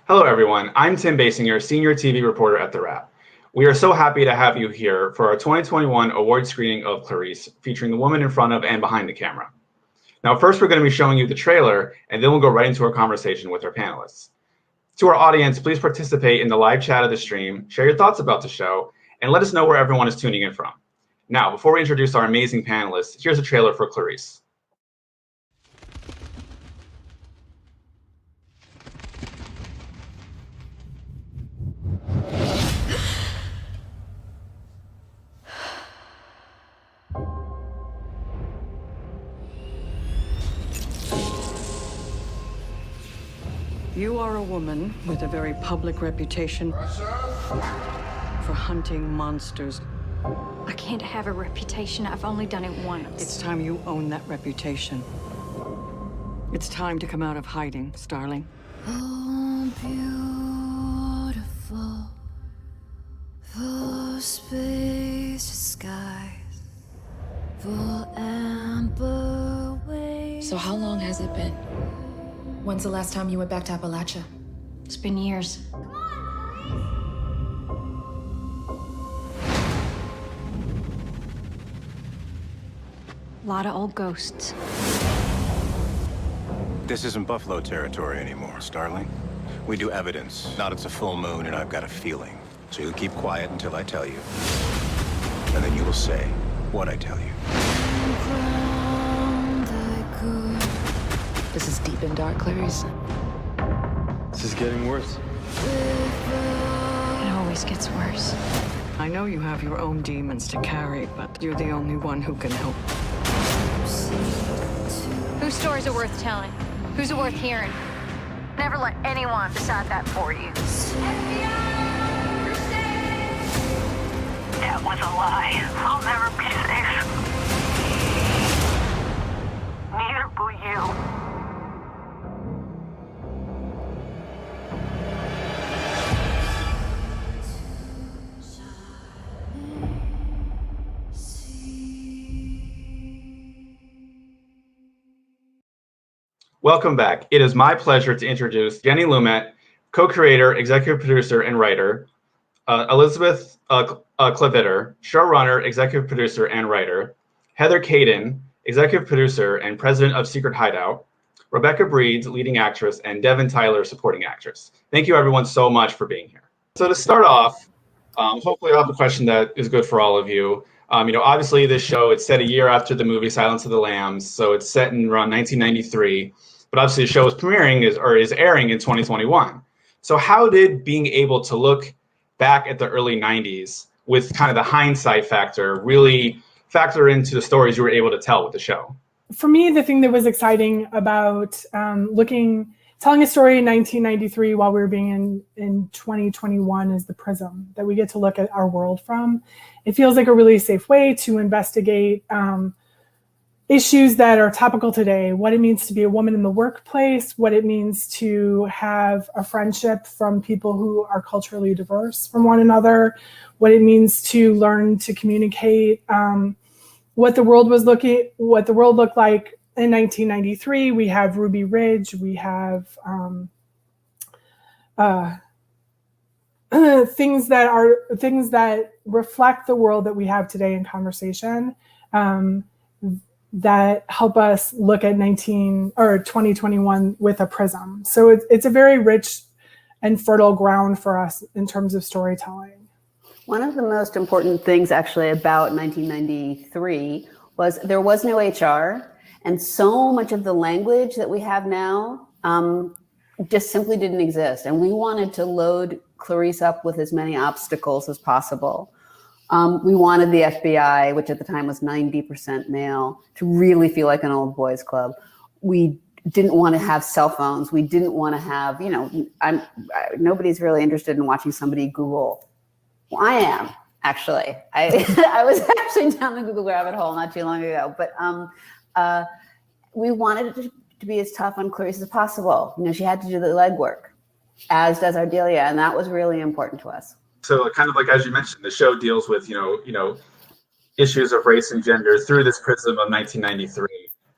Hello, everyone. I'm Tim Basinger, Senior TV Reporter at TheWrap. We are so happy to have you here for our 2021 award screening of Clarice, featuring the woman in front of and behind the camera. Now, first, we're going to be showing you the trailer, and then we'll go right into our conversation with our panelists. To our audience, please participate in the live chat of the stream, share your thoughts about the show, and let us know where everyone is tuning in from. Now, before we introduce our amazing panelists, here's a trailer for Clarice. You are a woman with a very public reputation for hunting monsters. I can't have a reputation. I've only done it once. It's time you own that reputation. It's time to come out of hiding, Starling. Oh, beautiful, full space skies, full amber waves. So how long has it been? When's the last time you went back to Appalachia? It's been years. A lot of old ghosts. This isn't Buffalo territory anymore, Starling. We do evidence. Not it's a full moon and I've got a feeling. So you keep quiet until I tell you. And then you will say what I tell you. This is deep and dark, Clarice. This is getting worse. It always gets worse. I know you have your own demons to carry, but you're the only one who can help. Whose stories are worth telling? Who's it worth hearing? Never let anyone decide that for you. That was a lie. I'll never be safe. Neither will you. Welcome back. It is my pleasure to introduce Jenny Lumet, co-creator, executive producer, and writer, Elizabeth Klaviter, showrunner, executive producer, and writer, Heather Kadin, executive producer and president of Secret Hideout, Rebecca Breeds, leading actress, and Devyn Tyler, supporting actress. Thank you, everyone, so much for being here. So to start off, hopefully I'll have a question that is good for all of you. Obviously this show, it's set a year after the movie Silence of the Lambs, so it's set in around 1993. But obviously the show is is airing in 2021. So how did being able to look back at the early 90s with kind of the hindsight factor really factor into the stories you were able to tell with the show? For me, the thing that was exciting about telling a story in 1993 while we were being in 2021 is the prism that we get to look at our world from. It feels like a really safe way to investigate issues that are topical today, what it means to be a woman in the workplace, what it means to have a friendship from people who are culturally diverse from one another, what it means to learn to communicate, what the world looked like in 1993. We have Ruby Ridge, we have things that reflect the world that we have today in conversation. That help us look at 2021 with a prism. So it's a very rich and fertile ground for us in terms of storytelling. One of the most important things actually about 1993 was there was no HR, and so much of the language that we have now just simply didn't exist. And we wanted to load Clarice up with as many obstacles as possible. We wanted the FBI, which at the time was 90% male, to really feel like an old boys club. We didn't want to have cell phones. We didn't want to have, nobody's really interested in watching somebody Google. Well, I am, actually. I was actually down the Google rabbit hole not too long ago. But we wanted it to be as tough on Clarice as possible. She had to do the legwork, as does Ardelia, and that was really important to us. So kind of like, as you mentioned, the show deals with, issues of race and gender through this prism of 1993.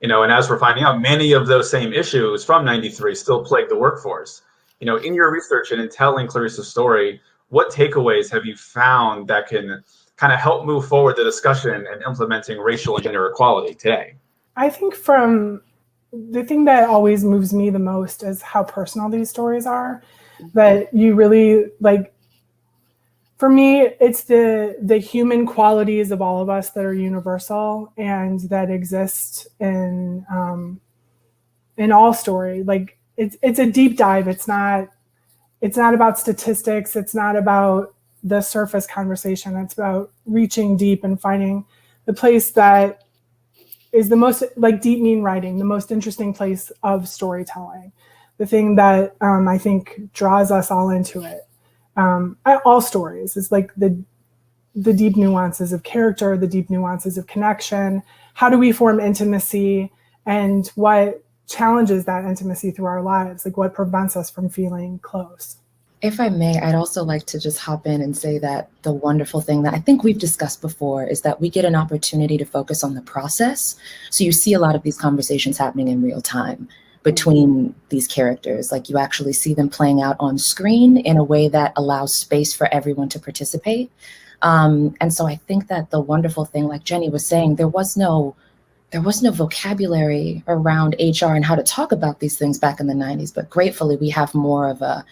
And as we're finding out, many of those same issues from 93 still plague the workforce. in your research and in telling Clarice's story, what takeaways have you found that can kind of help move forward the discussion and implementing racial and gender equality today? I think the thing that always moves me the most is how personal these stories are, that you really for me, it's the human qualities of all of us that are universal and that exist in all story. It's a deep dive. It's not about statistics. It's not about the surface conversation. It's about reaching deep and finding the place that is the most, deep mean writing, the most interesting place of storytelling, the thing that I think draws us all into it. All stories is the deep nuances of character, the deep nuances of connection. How do we form intimacy, and what challenges that intimacy through our lives? What prevents us from feeling close? If I may, I'd also like to just hop in and say that the wonderful thing that I think we've discussed before is that we get an opportunity to focus on the process. So you see a lot of these conversations happening in real time between these characters. You actually see them playing out on screen in a way that allows space for everyone to participate. And so I think that the wonderful thing, like Jenny was saying, there was no vocabulary around HR and how to talk about these things back in the 90s, but gratefully we have more of a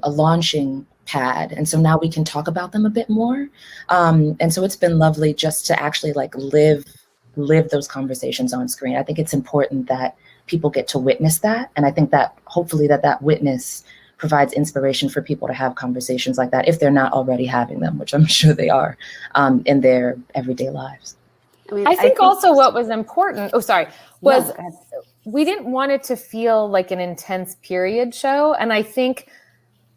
launching pad. And so now we can talk about them a bit more. And so it's been lovely just to actually live those conversations on screen. I think it's important that people get to witness that. And I think that hopefully that witness provides inspiration for people to have conversations like that if they're not already having them, which I'm sure they are in their everyday lives. I think also what was important, was we didn't want it to feel like an intense period show. And I think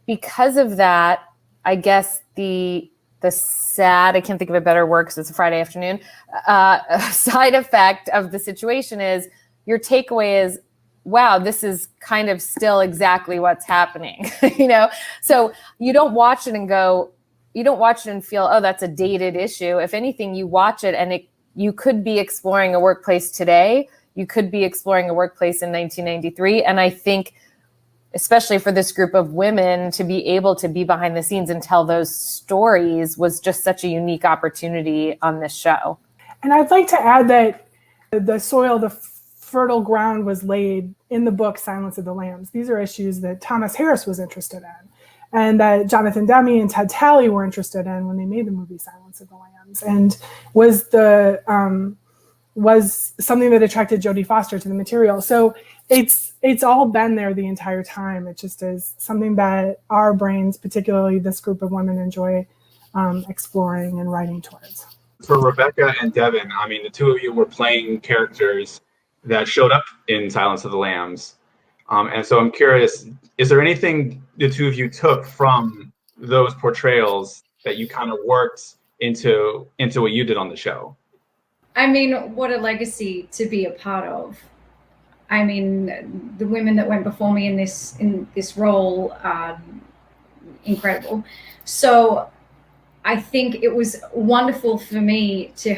because of that, I guess the sad, I can't think of a better word because it's a Friday afternoon, side effect of the situation is your takeaway is, wow, this is kind of still exactly what's happening, So you don't watch it and feel, oh, that's a dated issue. If anything, you watch it and you could be exploring a workplace today. You could be exploring a workplace in 1993. And I think, especially for this group of women, to be able to be behind the scenes and tell those stories was just such a unique opportunity on this show. And I'd like to add that the fertile ground was laid in the book Silence of the Lambs. These are issues that Thomas Harris was interested in, and that Jonathan Demme and Ted Talley were interested in when they made the movie Silence of the Lambs, and was something that attracted Jodie Foster to the material. So it's all been there the entire time. It just is something that our brains, particularly this group of women, enjoy exploring and writing towards. For Rebecca and Devyn, the two of you were playing characters that showed up in Silence of the Lambs. And so I'm curious, is there anything the two of you took from those portrayals that you kind of worked into what you did on the show? What a legacy to be a part of. The women that went before me in this role are incredible. So I think it was wonderful for me to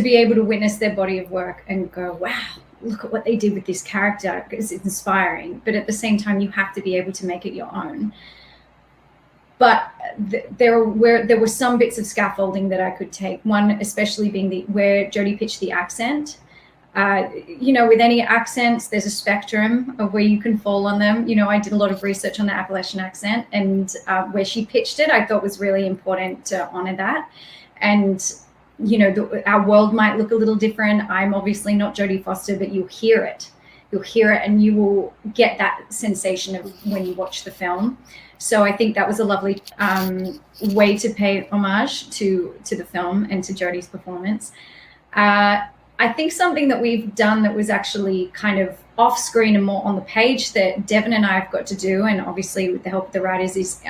be able to witness their body of work and go, wow, look at what they did with this character. It's inspiring. But at the same time, you have to be able to make it your own. But there were some bits of scaffolding that I could take. One, especially being where Jodie pitched the accent. With any accents, there's a spectrum of where you can fall on them. I did a lot of research on the Appalachian accent, and where she pitched it, I thought was really important to honor that. And, our world might look a little different. I'm obviously not Jodie Foster, but you'll hear it. You'll hear it, and you will get that sensation of when you watch the film. So I think that was a lovely way to pay homage to the film and to Jodie's performance. I think something that we've done that was actually kind of off screen and more on the page that Devyn and I have got to do, and obviously with the help of the writers, is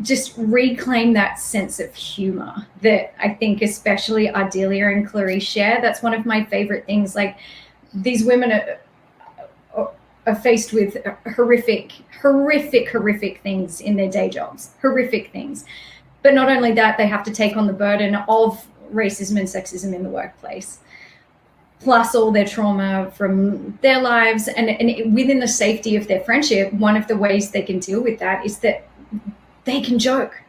just reclaim that sense of humor that I think especially Ardelia and Clarice share. That's one of my favorite things. These women are faced with horrific things in their day jobs, horrific things. But not only that, they have to take on the burden of racism and sexism in the workplace. plus all their trauma from their lives, and within the safety of their friendship, one of the ways they can deal with that is that they can joke.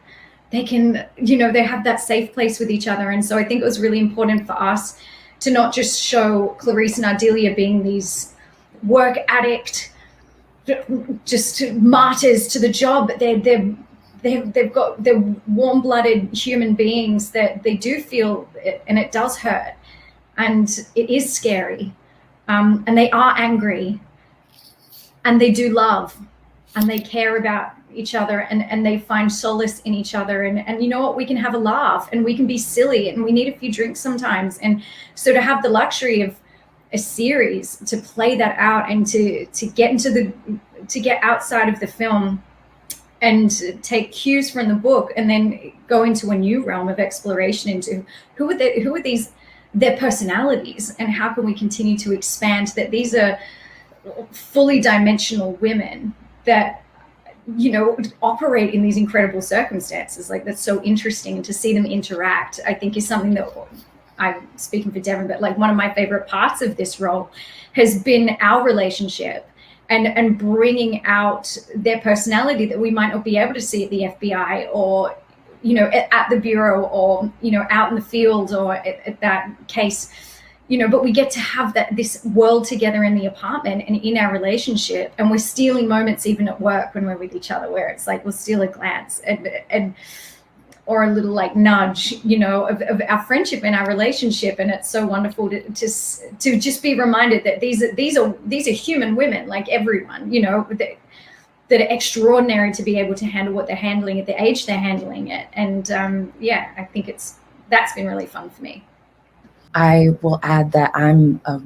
They can, they have that safe place with each other. And so I think it was really important for us to not just show Clarice and Ardelia being these work addict, just martyrs to the job, but they're warm-blooded human beings that they do feel it, and it does hurt, and it is scary, and they are angry, and they do love, and they care about each other, and they find solace in each other, and you know what, we can have a laugh, and we can be silly, and we need a few drinks sometimes. And so to have the luxury of a series to play that out, and to get outside of the film and take cues from the book, and then go into a new realm of exploration into who are these, their personalities, and how can we continue to expand that these are fully dimensional women that operate in these incredible circumstances. Like, that's so interesting, and to see them interact, I think, is something that, I'm speaking for Devyn, but like one of my favorite parts of this role has been our relationship, and bringing out their personality that we might not be able to see at the FBI, or at the bureau, or out in the field, or at that case, but we get to have this world together in the apartment and in our relationship, and we're stealing moments even at work when we're with each other, where it's like we'll steal a glance and or a little like nudge, of our friendship and our relationship. And it's so wonderful to just be reminded that these are human women like everyone, that are extraordinary to be able to handle what they're handling at the age they're handling it. And I think that's been really fun for me. I will add that I'm a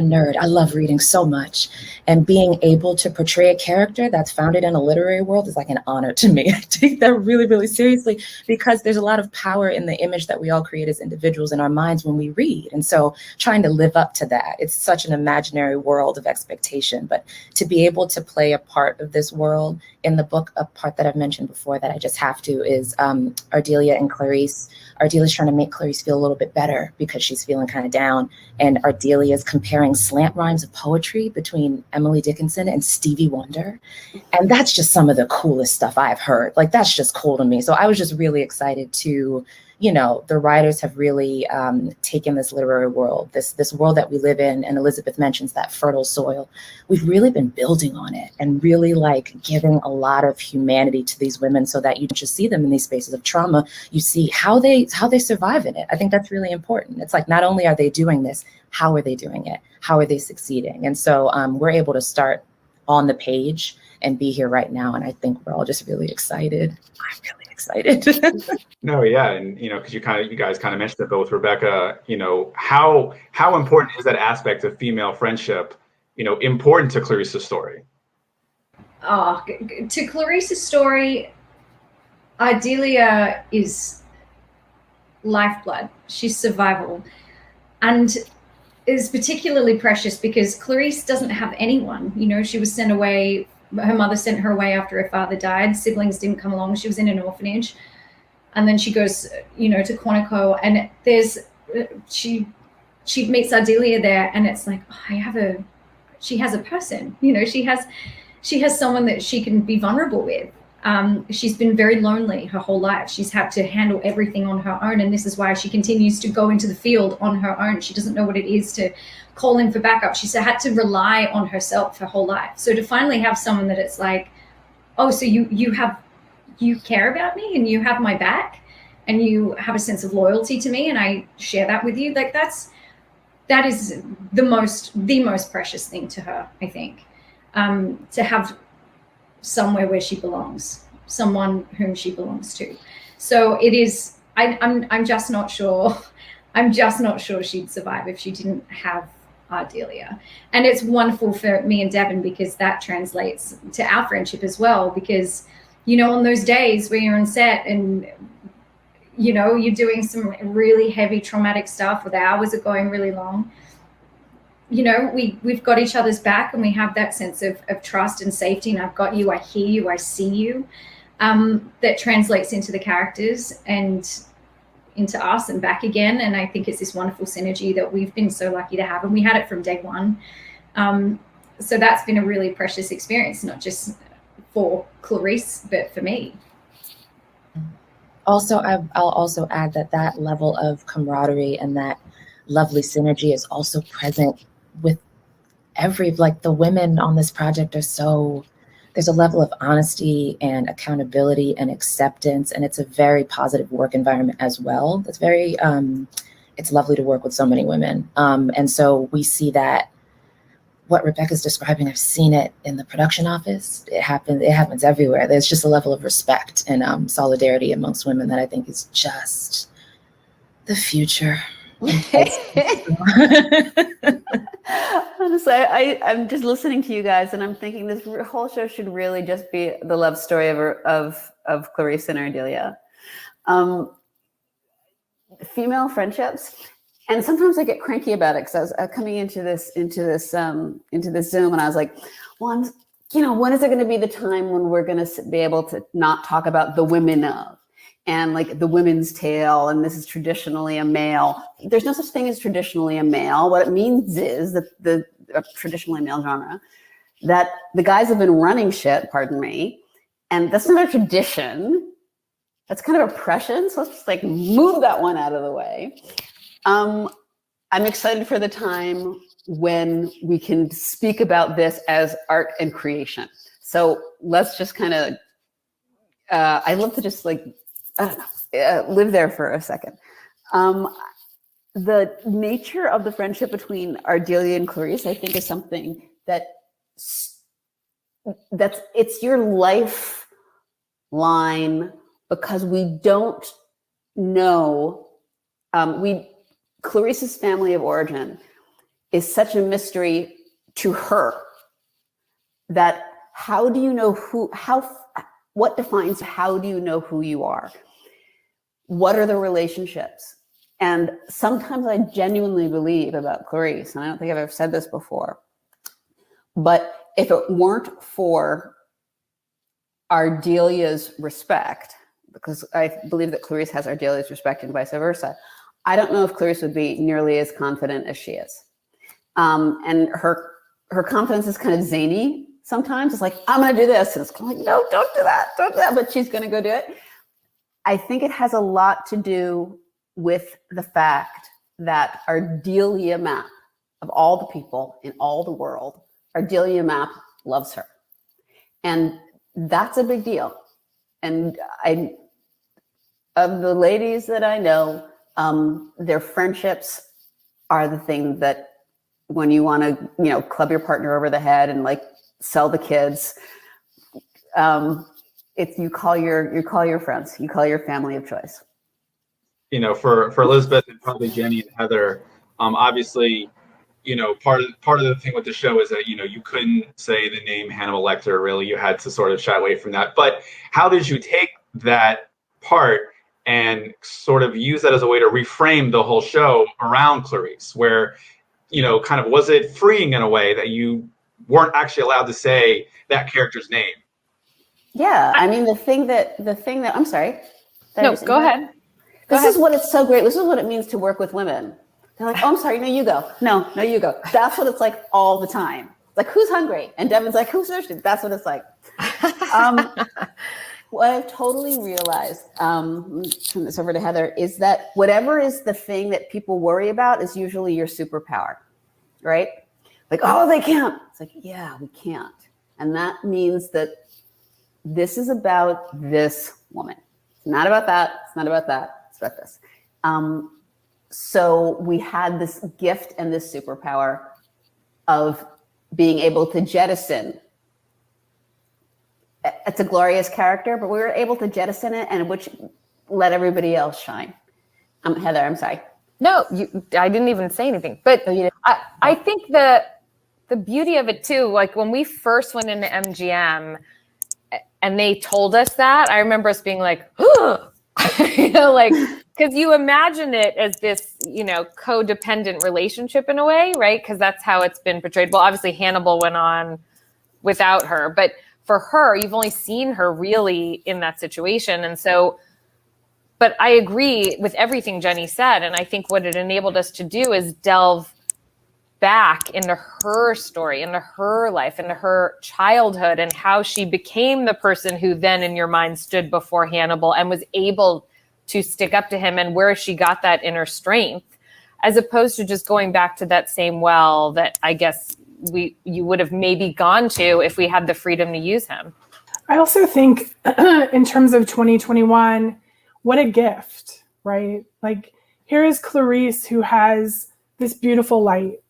nerd. I love reading so much, and being able to portray a character that's founded in a literary world is like an honor to me. I take that really, really seriously, because there's a lot of power in the image that we all create as individuals in our minds when we read. And so trying to live up to that, it's such an imaginary world of expectation, but to be able to play a part of this world in the book, a part that I've mentioned before that I just have to, is Ardelia and Clarice. Ardelia's trying to make Clarice feel a little bit better because she's feeling kind of down. And Ardelia is comparing slant rhymes of poetry between Emily Dickinson and Stevie Wonder. And that's just some of the coolest stuff I've heard. Like, that's just cool to me. So I was just really excited to, the writers have really taken this literary world, this world that we live in, and Elizabeth mentions that fertile soil. We've really been building on it and really like giving a lot of humanity to these women, so that you don't just see them in these spaces of trauma, you see how they survive in it. I think that's really important. It's like, not only are they doing this, how are they doing it? How are they succeeding? And so we're able to start on the page and be here right now. And I think we're all just really excited. I'm really excited. No, yeah, and because you guys kind of mentioned it, but with Rebecca, how important is that aspect of female friendship, important to Clarice's story? To Clarice's story, Ardelia is lifeblood. She's survival, and is particularly precious because Clarice doesn't have anyone. She was sent away. Her mother sent her away after her father died. Siblings didn't come along. She was in an orphanage. And then she goes, to Quantico, and she meets Ardelia there, and it's like, she has a person, she has someone that she can be vulnerable with. She's been very lonely her whole life. She's had to handle everything on her own, and this is why she continues to go into the field on her own. She doesn't know what it is to call in for backup. She's had to rely on herself her whole life. So to finally have someone that it's like, oh, so you care about me, and you have my back, and you have a sense of loyalty to me, and I share that with you. Like, that is the most precious thing to her, I think, to have somewhere where she belongs, someone whom she belongs to. So it is, I'm just not sure. I'm just not sure she'd survive if she didn't have Ardelia. And it's wonderful for me and Devyn, because that translates to our friendship as well, because on those days where you're on set and you're doing some really heavy traumatic stuff, where the hours are going really long, we've got each other's back, and we have that sense of trust and safety, and I've got you, I hear you, I see you, that translates into the characters. And into us and back again. And I think it's this wonderful synergy that we've been so lucky to have, and we had it from day one. So that's been a really precious experience, not just for Clarice, but for me. Also, I'll also add that level of camaraderie and that lovely synergy is also present with the women on this project there's a level of honesty and accountability and acceptance, and it's a very positive work environment as well. It's very, it's lovely to work with so many women. And so we see that what Rebecca's describing, I've seen it in the production office. It happens everywhere. There's just a level of respect and solidarity amongst women that I think is just the future. Honestly, I'm just listening to you guys, and I'm thinking this whole show should really just be the love story of Clarice and Ardelia. Female friendships, and sometimes I get cranky about it because I was coming into this Zoom, and I was like, well, when is it going to be the time when we're going to be able to not talk about the women of? And like the women's tale, and this is traditionally a male. There's no such thing as traditionally a male. What it means is that the traditionally male genre, that the guys have been running shit, pardon me, and that's not a tradition. That's kind of oppression. So let's just like move that one out of the way. I'm excited for the time when we can speak about this as art and creation. So let's just kind of, I'd love to just like, I don't know, live there for a second. The nature of the friendship between Ardelia and Clarice, I think, is something that's it's your lifeline, because we don't know. Clarice's family of origin is such a mystery to her that how do you know what defines how do you know who you are? What are the relationships? And sometimes I genuinely believe about Clarice, and I don't think I've ever said this before, but if it weren't for Ardelia's respect, because I believe that Clarice has Ardelia's respect and vice versa, I don't know if Clarice would be nearly as confident as she is. And her confidence is kind of zany sometimes. It's like, I'm going to do this. And it's kind of like, no, don't do that. Don't do that. But she's going to go do it. I think it has a lot to do with the fact that Ardelia Mapp, of all the people in all the world, Ardelia Mapp loves her. And that's a big deal. And of the ladies that I know, their friendships are the thing that when you want to, club your partner over the head and like sell the kids, if you call your friends, you call your family of choice. For Elizabeth and probably Jenny and Heather, obviously, part of the thing with the show is that, you couldn't say the name Hannibal Lecter, really. You had to sort of shy away from that. But how did you take that part and sort of use that as a way to reframe the whole show around Clarice, where, kind of, was it freeing in a way that you weren't actually allowed to say that character's name? Yeah. I mean, the thing that I'm sorry. No, go ahead. This is what it's so great. This is what it means to work with women. They're like, oh, I'm sorry. No, you go. No, you go. That's what it's like all the time. Like, who's hungry? And Devyn's like, who's thirsty? That's what it's like. What I've totally realized, turn this over to Heather, is that whatever is the thing that people worry about is usually your superpower, right? Like, oh, they can't. It's like, yeah, we can't. And that means that this is about this woman. It's not about that. It's not about that. It's about this. So we had this gift and this superpower of being able to jettison. It's a glorious character, but we were able to jettison it, and which let everybody else shine. Heather, I'm sorry. No, I didn't even say anything. But I think the beauty of it too, like when we first went into MGM and they told us that, I remember us being like, oh, like, because you imagine it as this, codependent relationship in a way, right? Because that's how it's been portrayed. Well, obviously Hannibal went on without her, but for her, you've only seen her really in that situation. And so But I agree with everything Jenny said. And I think what it enabled us to do is delve back into her story, into her life, into her childhood, and how she became the person who then in your mind stood before Hannibal and was able to stick up to him, and where she got that inner strength, as opposed to just going back to that same well that I guess you would have maybe gone to if we had the freedom to use him. I also think in terms of 2021, what a gift, right? Like, here is Clarice, who has this beautiful light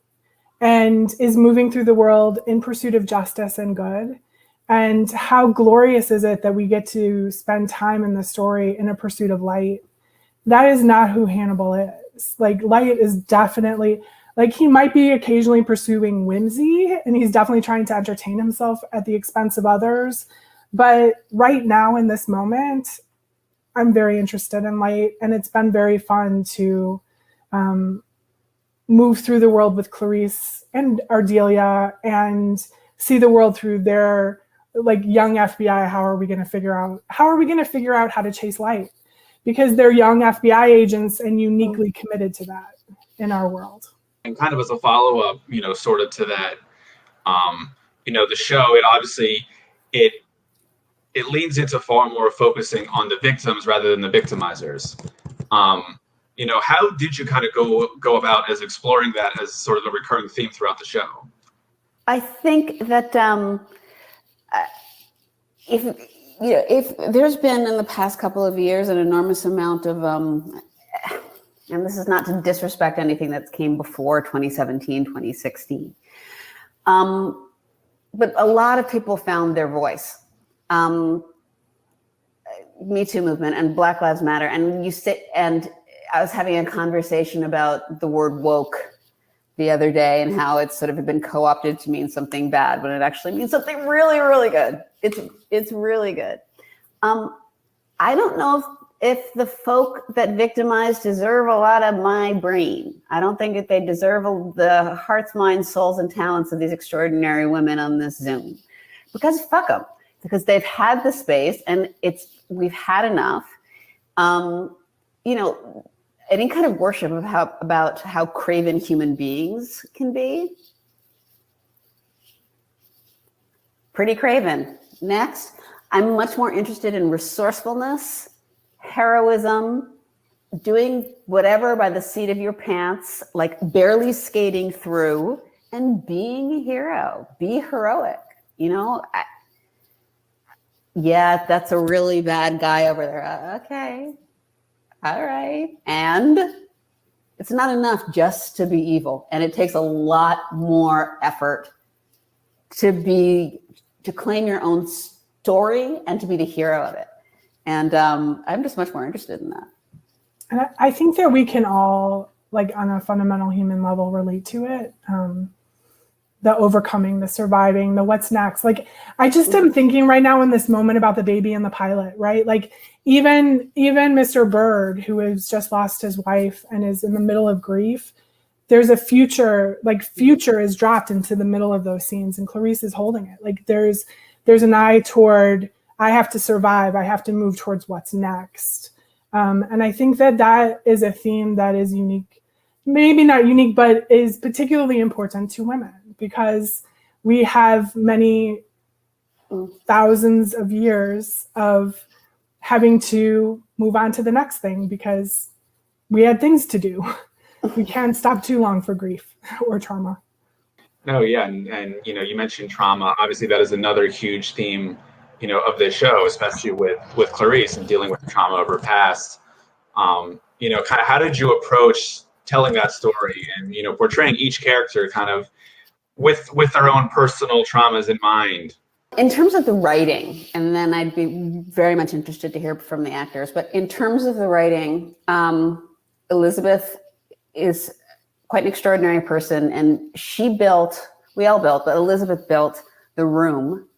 and is moving through the world in pursuit of justice and good. And how glorious is it that we get to spend time in the story in a pursuit of light? That is not who Hannibal is. Like, light is definitely, like, he might be occasionally pursuing whimsy, and he's definitely trying to entertain himself at the expense of others. But right now in this moment, I'm very interested in light, and it's been very fun to move through the world with Clarice and Ardelia and see the world through their, like, young FBI. How are we going to figure out how to chase light? Because they're young FBI agents and uniquely committed to that in our world. And kind of as a follow-up, sort of to that, the show, it obviously, it leans into far more focusing on the victims rather than the victimizers. How did you kind of go about as exploring that as sort of a recurring theme throughout the show? I think that if there's been in the past couple of years an enormous amount of, and this is not to disrespect anything that came before 2017, 2016, but a lot of people found their voice. Me Too movement and Black Lives Matter, and I was having a conversation about the word woke the other day and how it's sort of been co-opted to mean something bad when it actually means something really, really good. It's really good. I don't know if the folk that victimize deserve a lot of my brain. I don't think that they deserve the hearts, minds, souls, and talents of these extraordinary women on this Zoom. Because fuck them. Because they've had the space and we've had enough. Any kind of worship of about how craven human beings can be. Pretty craven. Next, I'm much more interested in resourcefulness, heroism, doing whatever by the seat of your pants, like barely skating through, and being a hero. Be heroic. Yeah, that's a really bad guy over there. Okay. All right. And it's not enough just to be evil. And it takes a lot more effort to claim your own story and to be the hero of it. And I'm just much more interested in that. And I think that we can all, like, on a fundamental human level, relate to it. The overcoming, the surviving, the what's next. Like, I just am thinking right now in this moment about the baby and the pilot, right? Like, even Mr. Bird, who has just lost his wife and is in the middle of grief, there's a future is dropped into the middle of those scenes, and Clarice is holding it. Like, there's an eye toward, I have to survive, I have to move towards what's next. And I think that is a theme that is unique, maybe not unique, but is particularly important to women, because we have many thousands of years of having to move on to the next thing because we had things to do. We can't stop too long for grief or trauma. No, yeah, and you mentioned trauma. Obviously, that is another huge theme, of this show, especially with Clarice and dealing with the trauma of her past. Kind of how did you approach telling that story and portraying each character kind of with their own personal traumas in mind? In terms of the writing, and then I'd be very much interested to hear from the actors, but in terms of the writing, Elizabeth is quite an extraordinary person, and we all built, but Elizabeth built the room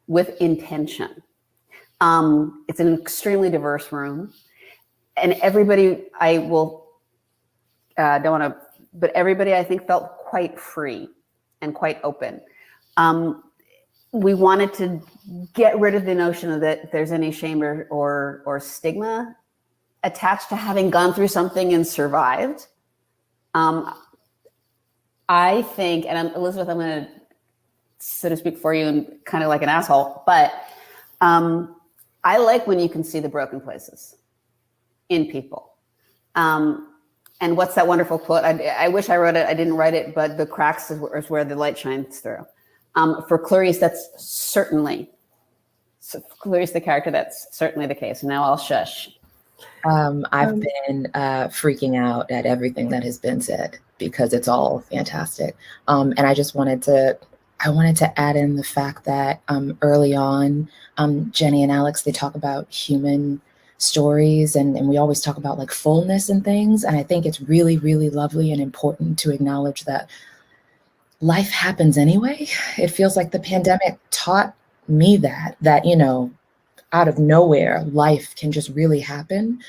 with intention. It's an extremely diverse room, and everybody, everybody I think felt quite free and quite open. We wanted to get rid of the notion of that there's any shame or stigma attached to having gone through something and survived. I think, and Elizabeth, I'm going to, so to speak, for you and kind of like an asshole, but I like when you can see the broken places in people. And what's that wonderful quote? I wish I wrote it. I didn't write it, but the cracks is where the light shines through. For Clarice, that's certainly, Clarice, the character, that's certainly the case. Now I'll shush. I've been freaking out at everything that has been said because it's all fantastic. And I just wanted to add in the fact that early on, Jenny and Alex, they talk about human stories and we always talk about like fullness and things. And I think it's really, really lovely and important to acknowledge that life happens anyway. It feels like the pandemic taught me that, you know, out of nowhere, life can just really happen.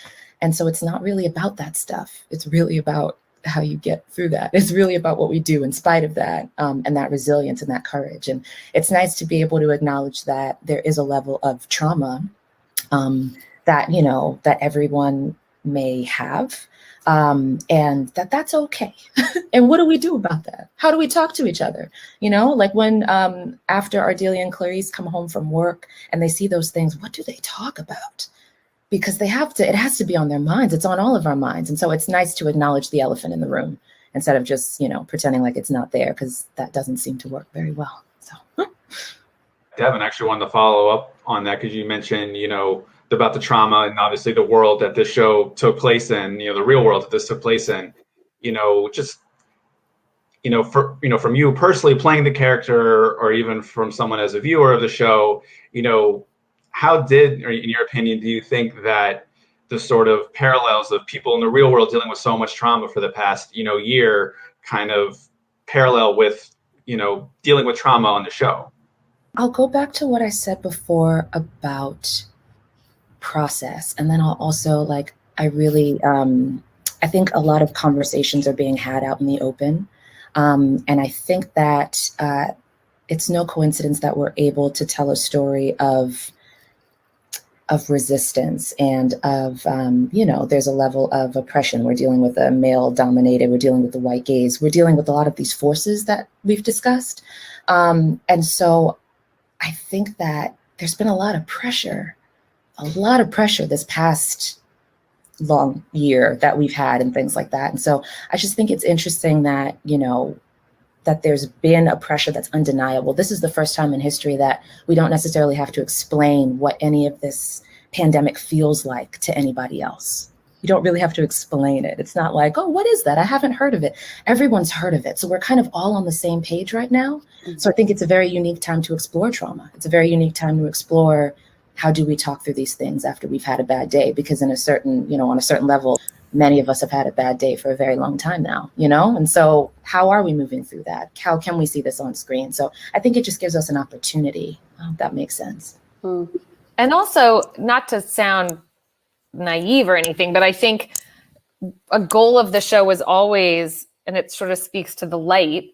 And so it's not really about that stuff. It's really about how you get through that. It's really about what we do in spite of that, and that resilience and that courage. And it's nice to be able to acknowledge that there is a level of trauma that, you know, that everyone may have, and that's okay. And what do we do about that? How do we talk to each other? You know, like when after Ardelia and Clarice come home from work and they see those things, what do they talk about? Because they have to, it has to be on their minds. It's on all of our minds. And so it's nice to acknowledge the elephant in the room instead of just, you know, pretending like it's not there, because that doesn't seem to work very well. So Devyn, actually wanted to follow up on that because you mentioned, you know, about the trauma and obviously the world that this show took place in, you know, the real world that this took place in, you know, just, you know, from you personally playing the character or even from someone as a viewer of the show, you know, how did, or in your opinion, do you think that the sort of parallels of people in the real world dealing with so much trauma for the past, you know, year kind of parallel with, you know, dealing with trauma on the show? I'll go back to what I said before about process. And then I'll also like, I think a lot of conversations are being had out in the open. And I think that it's no coincidence that we're able to tell a story of resistance and of, you know, there's a level of oppression. We're dealing with a male dominated, we're dealing with the white gaze, we're dealing with a lot of these forces that we've discussed. And so I think that there's been a lot of pressure this past long year that we've had and things like that. And so I just think it's interesting that, you know, that there's been a pressure that's undeniable. This is the first time in history that we don't necessarily have to explain what any of this pandemic feels like to anybody else. You don't really have to explain it. It's not like, oh, what is that? I haven't heard of it. Everyone's heard of it. So we're kind of all on the same page right now. So I think it's a very unique time to explore trauma. It's a very unique time to explore how do we talk through these things after we've had a bad day? Because in a certain, you know, on a certain level, many of us have had a bad day for a very long time now, you know? And so how are we moving through that? How can we see this on screen? So I think it just gives us an opportunity. I hope that makes sense. And also, not to sound naive or anything, but I think a goal of the show was always, and it sort of speaks to the light,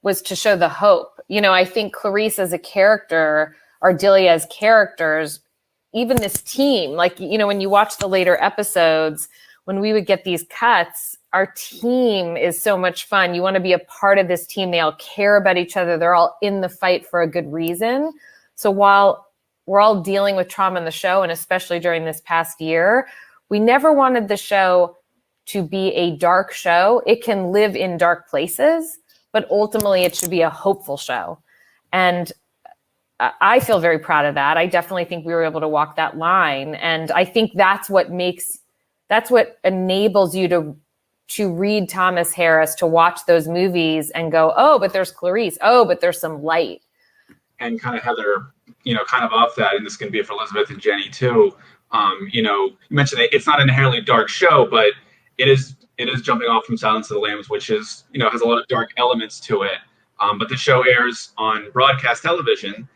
was to show the hope. You know, I think Clarice as a character, Ardelia as characters, even this team, like, you know, when you watch the later episodes, when we would get these cuts, our team is so much fun. You want to be a part of this team. They all care about each other. They're all in the fight for a good reason. So while we're all dealing with trauma in the show, and especially during this past year, we never wanted the show to be a dark show. It can live in dark places, but ultimately it should be a hopeful show. And I feel very proud of that. I definitely think we were able to walk that line. And I think that's what enables you to read Thomas Harris, to watch those movies and go, oh, but there's Clarice. Oh, but there's some light. And kind of Heather, you know, kind of off that, and this can be for Elizabeth and Jenny too. You know, you mentioned that it's not an inherently dark show, but it is jumping off from Silence of the Lambs, which is, you know, has a lot of dark elements to it. But the show airs on broadcast television,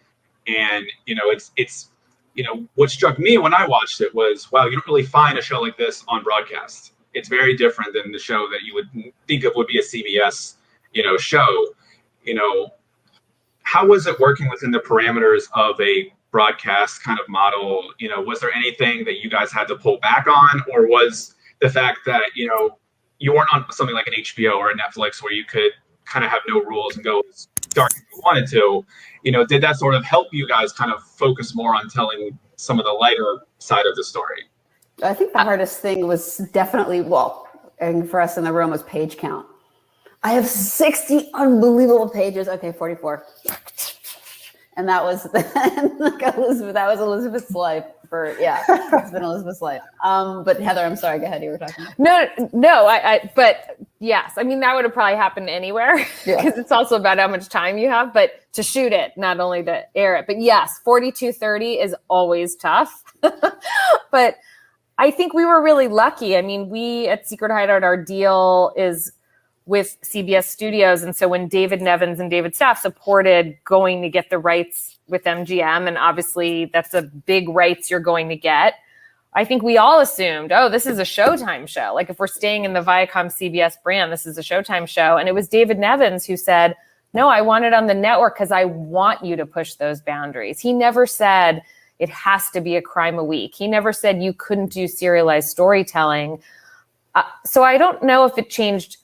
and you know, it's you know, what struck me when I watched it was, wow, you don't really find a show like this on broadcast. It's very different than the show that you would think of would be a CBS, you know, show. You know, how was it working within the parameters of a broadcast kind of model, was there anything that you guys had to pull back on, or was the fact that, you weren't on something like an HBO or a Netflix where you could kind of have no rules and go as dark as you wanted to, did that sort of help you guys kind of focus more on telling some of the lighter side of the story? I think the hardest thing was definitely, and for us in the room, was page count. I have 60 unbelievable pages. Okay, 44. And that was Elizabeth's life it's been Elizabeth's life. But Heather, I'm sorry, go ahead, you were talking. No, but yes, I mean, that would have probably happened anywhere because it's also about how much time you have, but to shoot it, not only to air it. But yes, 42:30 is always tough. But I think we were really lucky. I mean, we at Secret Hideout, our deal is with CBS Studios. And so when David Nevins and David Staff supported going to get the rights with MGM, and obviously that's a big rights you're going to get, I think we all assumed, this is a Showtime show. Like if we're staying in the Viacom CBS brand, this is a Showtime show. And it was David Nevins who said, no, I want it on the network because I want you to push those boundaries. He never said it has to be a crime a week. He never said you couldn't do serialized storytelling. So I don't know if it changed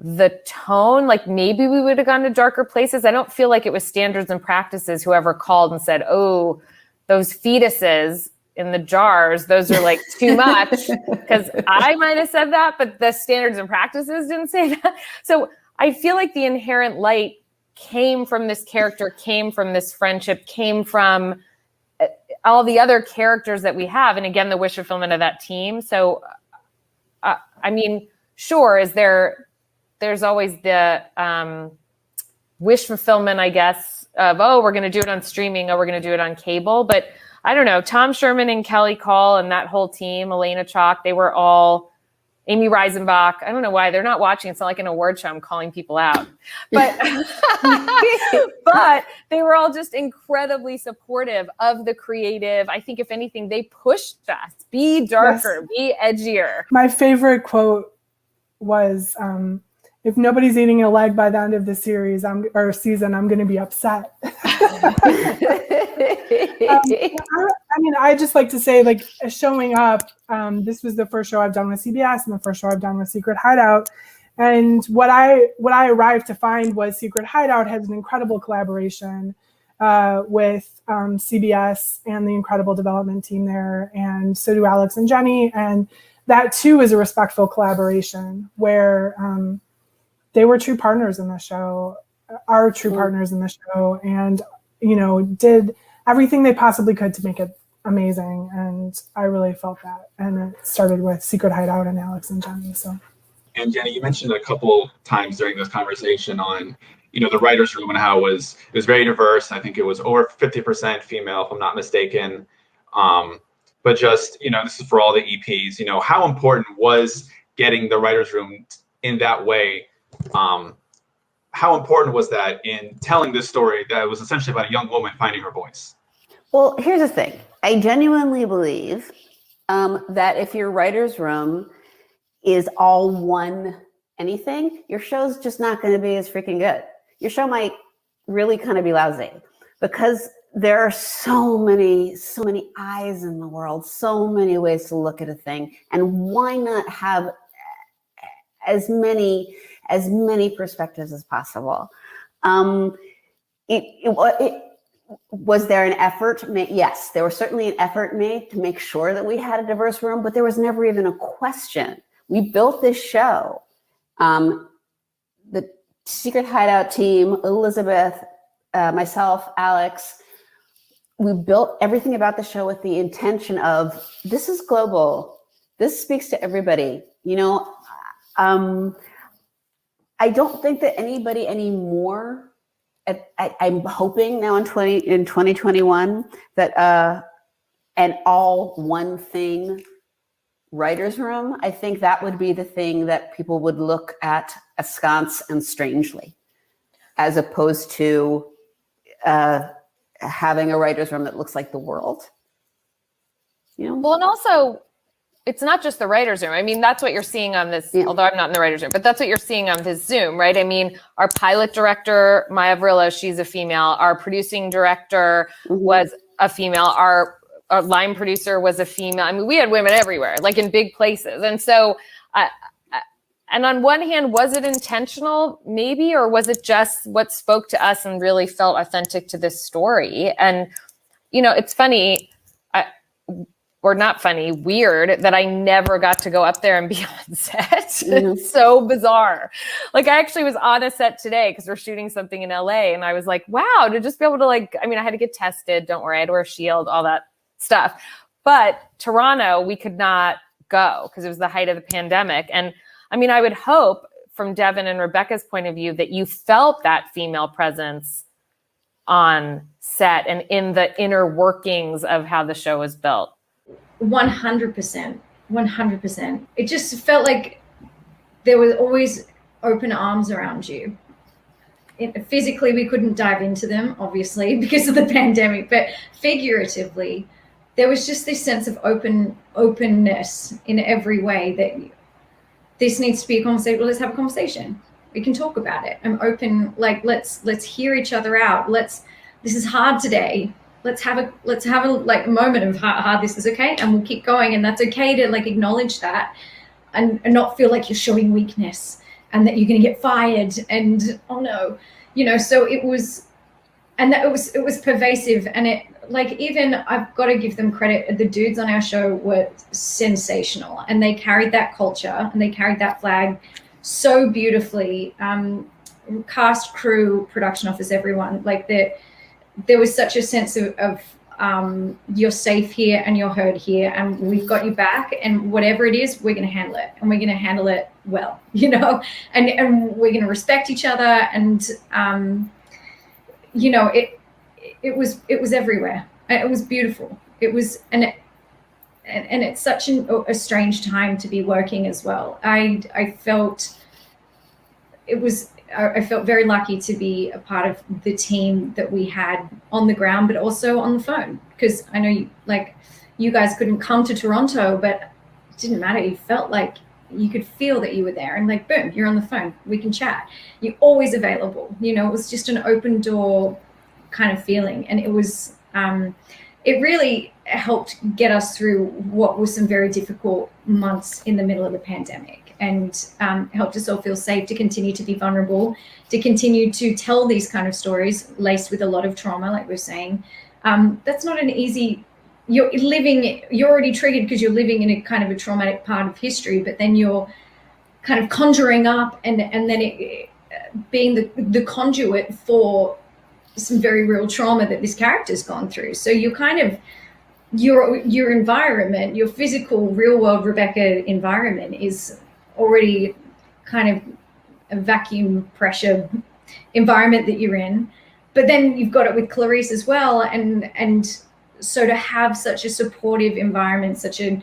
the tone. Like maybe we would have gone to darker places. I don't feel like it was standards and practices whoever called and said, oh, those fetuses in the jars, those are like too much. Because I might have said that, but the standards and practices didn't say that. So I feel like the inherent light came from this character, came from this friendship, came from all the other characters that we have. And again, the wish fulfillment of that team. So, I mean, sure, there's always the wish fulfillment, I guess, of, we're going to do it on streaming, we're going to do it on cable. But I don't know, Tom Sherman and Kelly Call and that whole team, Elena Chalk, they were all, Amy Reisenbach, I don't know why they're not watching. It's not like an award show I'm calling people out. But, but they were all just incredibly supportive of the creative. I think if anything, they pushed us, be darker, be edgier. My favorite quote was, if nobody's eating a leg by the end of the series or season, I'm going to be upset. I just like to say, like, showing up, this was the first show I've done with CBS and the first show I've done with Secret Hideout. And what I arrived to find was Secret Hideout has an incredible collaboration with CBS and the incredible development team there. And so do Alex and Jenny. And that too is a respectful collaboration where they were true partners in the show, are true partners in the show, and, did everything they possibly could to make it amazing. And I really felt that. And it started with Secret Hideout and Alex and Jenny. And Jenny, you mentioned a couple times during this conversation on, the writer's room and how it was very diverse. I think it was over 50% female, if I'm not mistaken. But just, this is for all the EPs, how important was getting the writer's room in that way? How important was that in telling this story that was essentially about a young woman finding her voice? Well, here's the thing. I genuinely believe that if your writer's room is all one anything, your show's just not going to be as freaking good. Your show might really kind of be lousy because there are so many eyes in the world, so many ways to look at a thing. And why not have as many perspectives as possible? Was there an effort made? Yes, there was certainly an effort made to make sure that we had a diverse room, but there was never even a question. We built this show. The Secret Hideout team, Elizabeth, myself, Alex, we built everything about the show with the intention of, this is global. This speaks to everybody. I don't think that anybody anymore, I'm hoping now in 2021 that an all one thing writer's room, I think that would be the thing that people would look at askance and strangely, as opposed to having a writer's room that looks like the world. Well, and also, it's not just the writer's room. I mean, that's what you're seeing on this, although I'm not in the writer's room, but that's what you're seeing on this Zoom, right? I mean, our pilot director, Maya Vrillo, she's a female. Our producing director was a female. Our line producer was a female. I mean, we had women everywhere, like in big places. And so, and on one hand, was it intentional, maybe, or was it just what spoke to us and really felt authentic to this story? And, you know, it's funny, or not funny, weird that I never got to go up there and be on set. Mm-hmm. It's so bizarre. Like, I actually was on a set today because we're shooting something in LA, and I was like, wow, to just be able to, like, I mean, I had to get tested, don't worry, I had to wear a shield, all that stuff. But Toronto, we could not go because it was the height of the pandemic. And I mean, I would hope from Devyn and Rebecca's point of view that you felt that female presence on set and in the inner workings of how the show was built. 100%. 100%. It just felt like there was always open arms around you. Physically, we couldn't dive into them, obviously, because of the pandemic, but figuratively, there was just this sense of openness in every way that this needs to be a conversation. Well, let's have a conversation. We can talk about it. I'm open. Like, let's hear each other out. This is hard today. Let's have a like moment of how hard this is, okay? And we'll keep going. And that's okay to like acknowledge that and not feel like you're showing weakness and that you're going to get fired and, oh no, you know, so it was, and that it was pervasive. And it, like, even I've got to give them credit. The dudes on our show were sensational, and they carried that culture and they carried that flag so beautifully. Cast, crew, production office, everyone, like there was such a sense of you're safe here and you're heard here and we've got you back, and whatever it is, we're going to handle it, and we're going to handle it well, you know, and we're going to respect each other. And you know, it was everywhere. It was beautiful. It was, and it's such a strange time to be working as well. I felt very lucky to be a part of the team that we had on the ground, but also on the phone, because I know you guys couldn't come to Toronto, but it didn't matter. You felt like you could feel that you were there, and like, boom, you're on the phone. We can chat. You're always available. You know, it was just an open door kind of feeling. And it was, it really helped get us through what was some very difficult months in the middle of the pandemic, and helped us all feel safe to continue to be vulnerable, to continue to tell these kind of stories laced with a lot of trauma, like we're saying. That's not an easy, you're already triggered because you're living in a kind of a traumatic part of history, but then you're kind of conjuring up and then it being the conduit for some very real trauma that this character's gone through. So you're kind of, your environment, your physical, real world Rebecca environment is already kind of a vacuum pressure environment that you're in. But then you've got it with Clarice as well. And so to have such a supportive environment, such a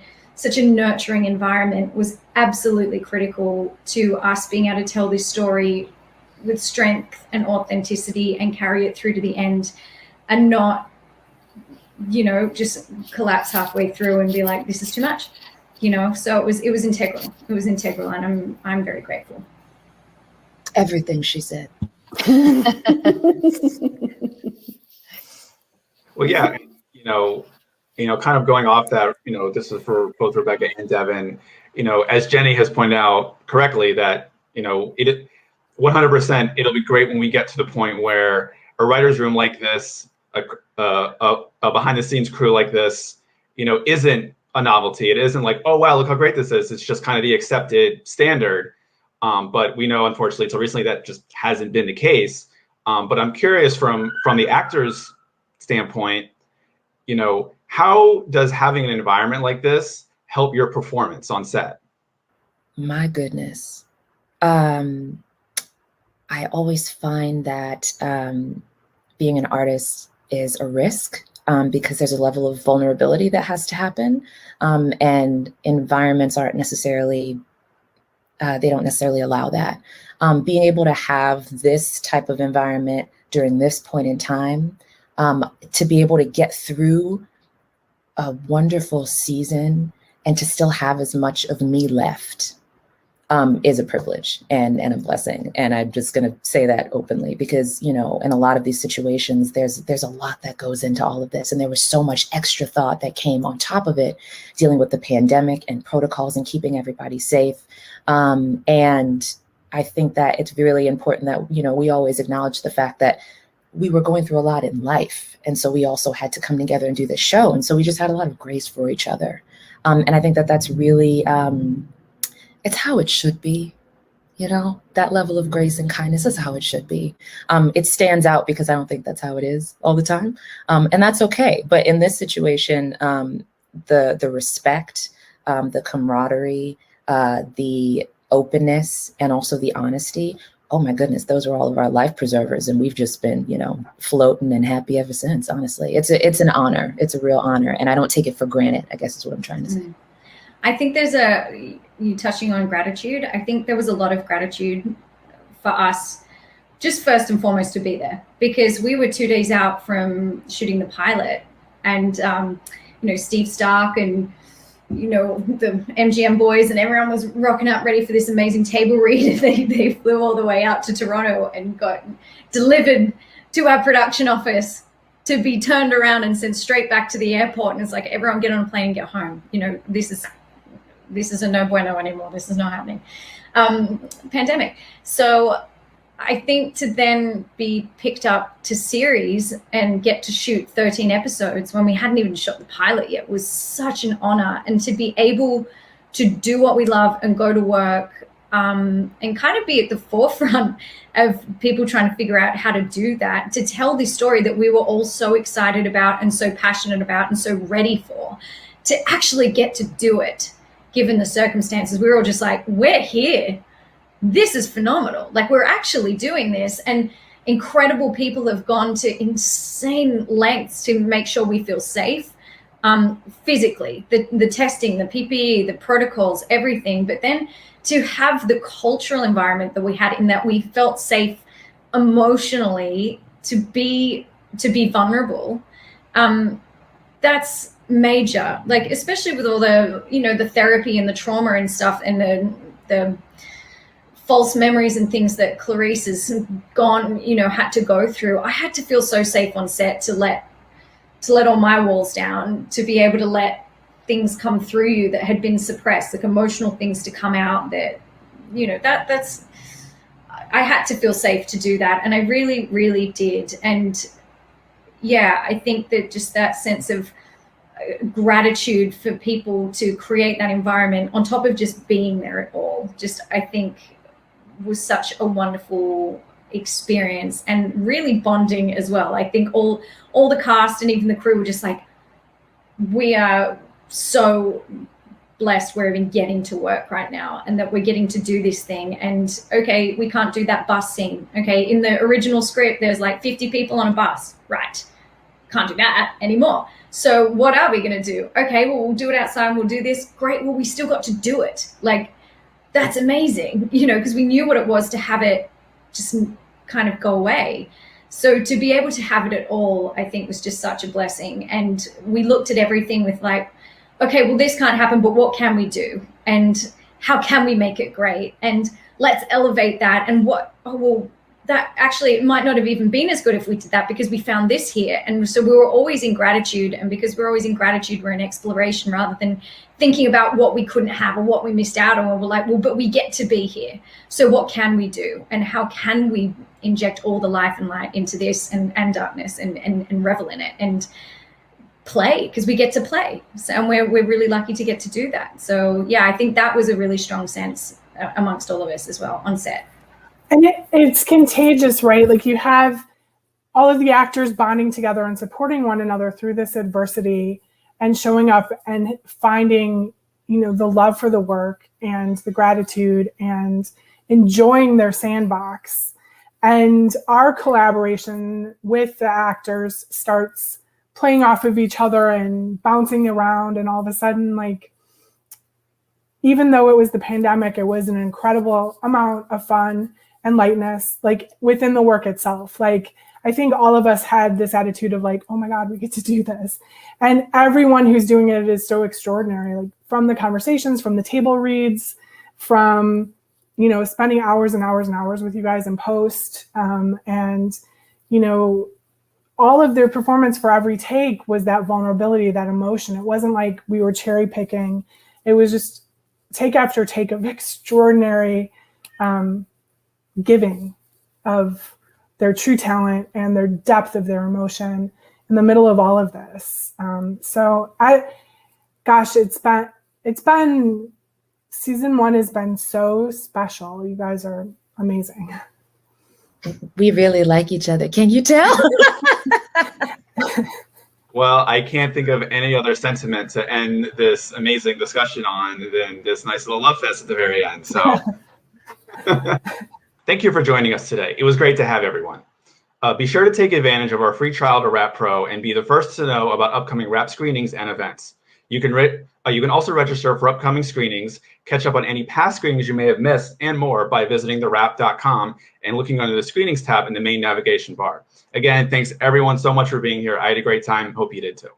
nurturing environment was absolutely critical to us being able to tell this story with strength and authenticity and carry it through to the end, and not, you know, just collapse halfway through and be like, this is too much, you know. So it was integral. It was integral, and I'm very grateful. Everything she said. Well, yeah, you know, kind of going off that, you know, this is for both Rebecca and Devyn, you know, as Jenny has pointed out correctly, that, you know, 100%, it'll be great when we get to the point where a writer's room like this, a behind the scenes crew like this, you know, isn't a novelty. It isn't like, oh, wow, look how great this is. It's just kind of the accepted standard. But we know, unfortunately, until recently, that just hasn't been the case. But I'm curious from the actor's standpoint, you know, how does having an environment like this help your performance on set? My goodness. I always find that being an artist is a risk because there's a level of vulnerability that has to happen. And environments aren't necessarily, they don't necessarily allow that. Being able to have this type of environment during this point in time, to be able to get through a wonderful season and to still have as much of me left is a privilege and a blessing. And I'm just going to say that openly because, you know, in a lot of these situations, there's a lot that goes into all of this. And there was so much extra thought that came on top of it, dealing with the pandemic and protocols and keeping everybody safe. And I think that it's really important that, you know, we always acknowledge the fact that we were going through a lot in life. And so we also had to come together and do this show. And so we just had a lot of grace for each other. And I think that that's really, it's how it should be, you know, that level of grace and kindness is how it should be. It stands out because I don't think that's how it is all the time. And that's okay. But in this situation, the respect, the camaraderie, the openness, and also the honesty, oh my goodness, those are all of our life preservers. And we've just been, you know, floating and happy ever since, honestly. It's an honor. It's a real honor. And I don't take it for granted, I guess is what I'm trying to say. I think you touching on gratitude. I think there was a lot of gratitude for us, just first and foremost to be there, because we were 2 days out from shooting the pilot, and you know, Steve Stark and, you know, the MGM boys and everyone was rocking up ready for this amazing table read. They flew all the way out to Toronto and got delivered to our production office to be turned around and sent straight back to the airport. And it's like, everyone get on a plane and get home. You know, this is a no bueno anymore. This is not happening. Pandemic. So I think to then be picked up to series and get to shoot 13 episodes when we hadn't even shot the pilot yet was such an honor. And to be able to do what we love and go to work and kind of be at the forefront of people trying to figure out how to do that, to tell this story that we were all so excited about and so passionate about and so ready for, to actually get to do it, given the circumstances. We were all just like, we're here. This is phenomenal. Like, we're actually doing this, and incredible people have gone to insane lengths to make sure we feel safe, physically, the testing, the PPE, the protocols, everything. But then to have the cultural environment that we had, in that we felt safe emotionally to be vulnerable, that's major. Like, especially with all the, you know, the therapy and the trauma and stuff, and the false memories and things that Clarice has had to go through. I had to feel so safe on set to let all my walls down, to be able to let things come through you that had been suppressed, like emotional things to come out that, you know, that's, I had to feel safe to do that. And I really, really did. And yeah, I think that just that sense of gratitude for people to create that environment on top of just being there at all, just, I think, was such a wonderful experience and really bonding as well. I think all the cast and even the crew were just like, we are so blessed we're even getting to work right now, and that we're getting to do this thing. And okay, we can't do that bus scene. Okay, in the original script, there's like 50 people on a bus, right? Can't do that anymore. So what are we going to do? Okay, well, we'll do it outside and we'll do this. Great. Well, we still got to do it. Like, that's amazing, you know, because we knew what it was to have it just kind of go away. So to be able to have it at all, I think, was just such a blessing. And we looked at everything with like, okay, well, this can't happen, but what can we do? And how can we make it great? And let's elevate that. And that actually, it might not have even been as good if we did that, because we found this here. And so we were always in gratitude. And because we're always in gratitude, we're in exploration rather than thinking about what we couldn't have or what we missed out on. We're like, well, but we get to be here. So what can we do? And how can we inject all the life and light into this and darkness and revel in it and play, because we get to play. So, and we're really lucky to get to do that. So yeah, I think that was a really strong sense amongst all of us as well on set. And it's contagious, right? Like, you have all of the actors bonding together and supporting one another through this adversity and showing up and finding, you know, the love for the work and the gratitude and enjoying their sandbox. And our collaboration with the actors starts playing off of each other and bouncing around. And all of a sudden, like, even though it was the pandemic, it was an incredible amount of fun and lightness, like, within the work itself. Like, I think all of us had this attitude of like, oh my God, we get to do this. And everyone who's doing it is so extraordinary, like, from the conversations, from the table reads, from you know, spending hours and hours and hours with you guys in post, and, you know, all of their performance for every take was that vulnerability, that emotion. It wasn't like we were cherry picking. It was just take after take of extraordinary giving of their true talent and their depth of their emotion in the middle of all of this. Gosh, it's been season 1 has been so special. You guys are amazing. We really like each other. Can you tell? Well, I can't think of any other sentiment to end this amazing discussion on than this nice little love fest at the very end. So thank you for joining us today. It was great to have everyone. Be sure to take advantage of our free trial to Wrap Pro and be the first to know about upcoming Wrap screenings and events. You can also register for upcoming screenings, catch up on any past screenings you may have missed, and more by visiting TheWrap.com and looking under the screenings tab in the main navigation bar. Again, thanks everyone so much for being here. I had a great time. Hope you did too.